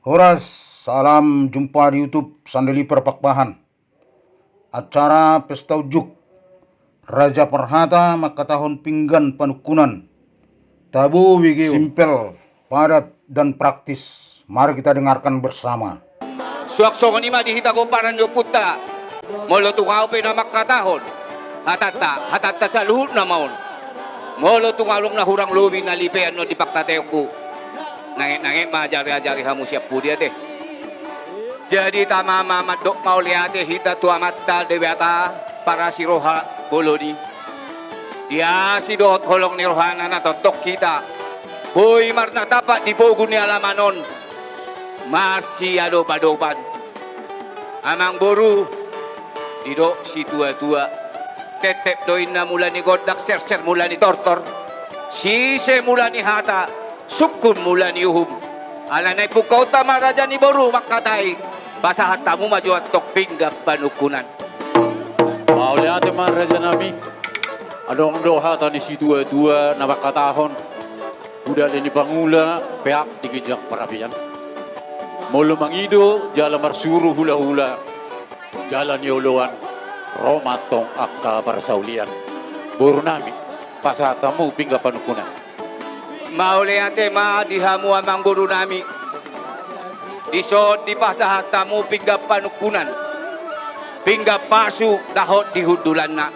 Horas, salam jumpa di YouTube Sandeli Perpakbahan. Acara Pesta Ujuk Raja Perhata maka tahun pinggan panukunan. Tabu wigi simpel, padat dan praktis. Mari kita dengarkan bersama. Suaksong ni madihita ko paran yo puta. Molo tungaw pe na makatahon. Hatata sa luhut na maon. Molo tungalong na hurang lubi na lipean no di paktateo ko. Nangit majari-ajari hamu siap pudi ate. Jadi tama mamadok mauliate hita tua mata dewiata para si roha bolodi. Dia si dohot holong ni rohana na totok kita. Hoy marna tapak di pogun ni alamanon. Marsi ado padopan. Amang boru didok si tua-tua. Tetep doin na mula ni godak ser-ser mula ni tortor. Sise mula ni hata. Sukun mula ni uhum. Alanay pukaw tama raja ni boru makatay. Basa hatamu maju atok pinggap panukunan. Mauli ate man raja nami. Adong doha tani si tua-tua na makatahon. Udah ni pangula peak digijak parapian. Molo mangido jala marsuru hula-hula. Jalan yoloan romatong akka parsaulian. Boru nami pasatamu pinggap panukunan. Mauli ate ma dihamu amang boru nami. Disod di pasahatamu pinggap panukunan. Pinggap pasu dahot dihudulan na.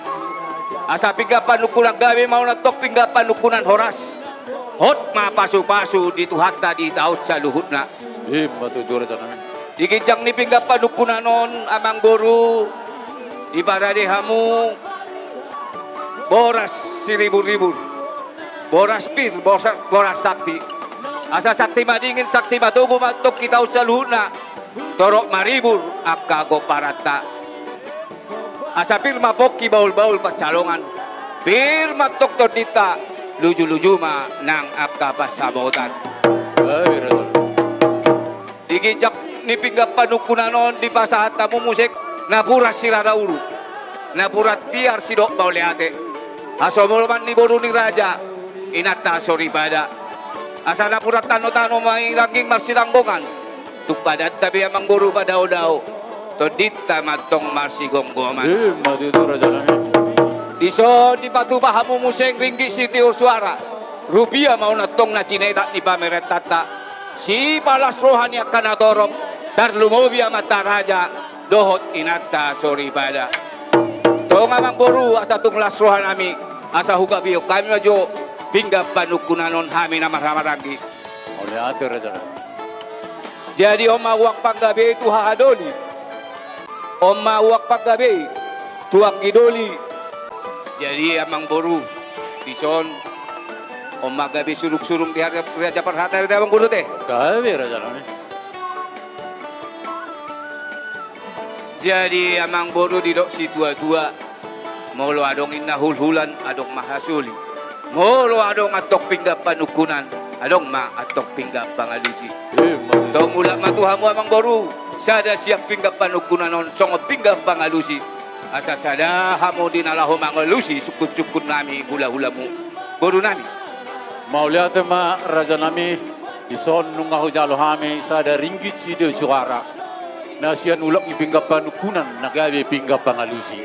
Asa pinggap panukunan gawe mau natok pinggap panukunan horas. Hot ma pasu-pasu dituhatta di taut sa luhut na. Matudur tanah. Digijang ni pinggap panukunan non amang boru. Di barade hamu boras siribur-ribur. Boras pir, boras sakti. Asa sakti madingin, sakti matugo matok kita sa luhuna. Torok maribur, akago parata. Asa pir mapoki baul-baul pacalongan. Pir matok tordita, luju-luju ma nang akka pasabotan. Digijak ni pinggap panukunanon di pasahatamu musik. Napuras sirada uru. Napurat tiar sidok bauleate. Asomolman ni boru ni raja. Inata soribada. Asa napurat tano-tano may ranking marsilanggongan. Tupadat tabi amang buru padaw-daw. Todita matong marsigonggoman. Matudur raja nami. Diso di patubahamu museng ringgi siti suara. Rubia mau natong na cineta ni pameret tata. Si palas rohani akan atorop. Darlumobia mata raja. Dohot inata soribada. Tong amang buru asa tunglas rohan ami. Asa huga biyo kami majo. Pinggap panukunanon hami na marhamaragi. Mauli ate raja nami. Jadi omawak paggabi itu hahadoli. Omawak paggabi tuak gidoli. Jadi amang boru tison omagabi surung-surung di harga Raja Perhata di amang boru teh. Gawe raja nami. Jadi amang boru didok si tua-tua. Molo adong inna hul-hulan adong mahasuli. Molo adong atok pinggap panukunan. Adong ma atok pinggap pangalusi. Tong ulak matuhamu amang boru. Sada siap pinggap panukunan on songo pinggap pangalusi. Asa sada hamu dinalahu mangalusi sukut-sukut nami hula-hulamu. Boru nami. Mauli ate ma raja nami. Ison nunga hujalo hami sada ringgit sida suara. Nasian ulak ni pinggap panukunan nagawe pinggap pangalusi.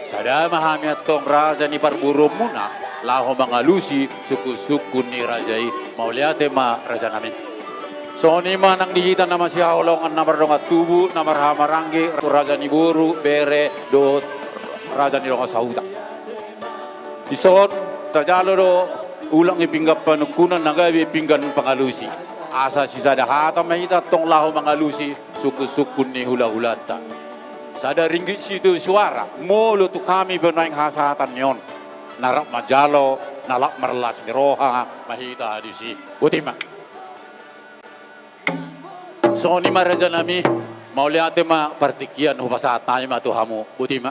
Sada mahami atong raja ni parburo muna. Laho mangalusi suku-suku ni rajai. Mauli ate ma raja nami. So ni man ang dihitan naman si Haolongan na marungat tubo na marhamaranggi raja ni Buru bere do raja ni Ronga Sauta. Ison tajalo do ulang ipinggap panukunan nagawi pinggan pangalusi. Asa si sada hata mahita tong laho mangalusi suku-suku ni hula-hulata. Sada ringgit situ suara molo tu kami benaing hasatan yon. Narap majalo nalak merlas ni roha mahita di si Utima. So ni maraja nami mauli ate ma partikian hubasa tayo matuhamu Utima.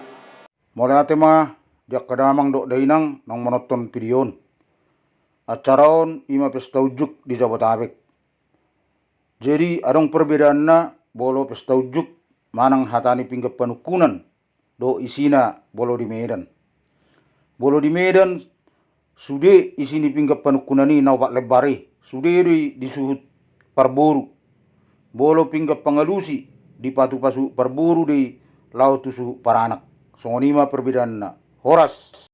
Mulai ate mah jak kadamang dok dainang nang menonton videon. Acaraon ima pesta ujuk di Jabotabek. Jadi adong perbedaan na bolo pesta ujuk manang hatani pinggap panukunan do isina bolo di Medan. Bolo di Medan sude isini pinggap panukunan ni nawak lebari. Sude di suhut parboru. bolo pinggap pangalusi di patu-pasu perburu di laut tusu paranak. Songonima perbedaan na. Horas.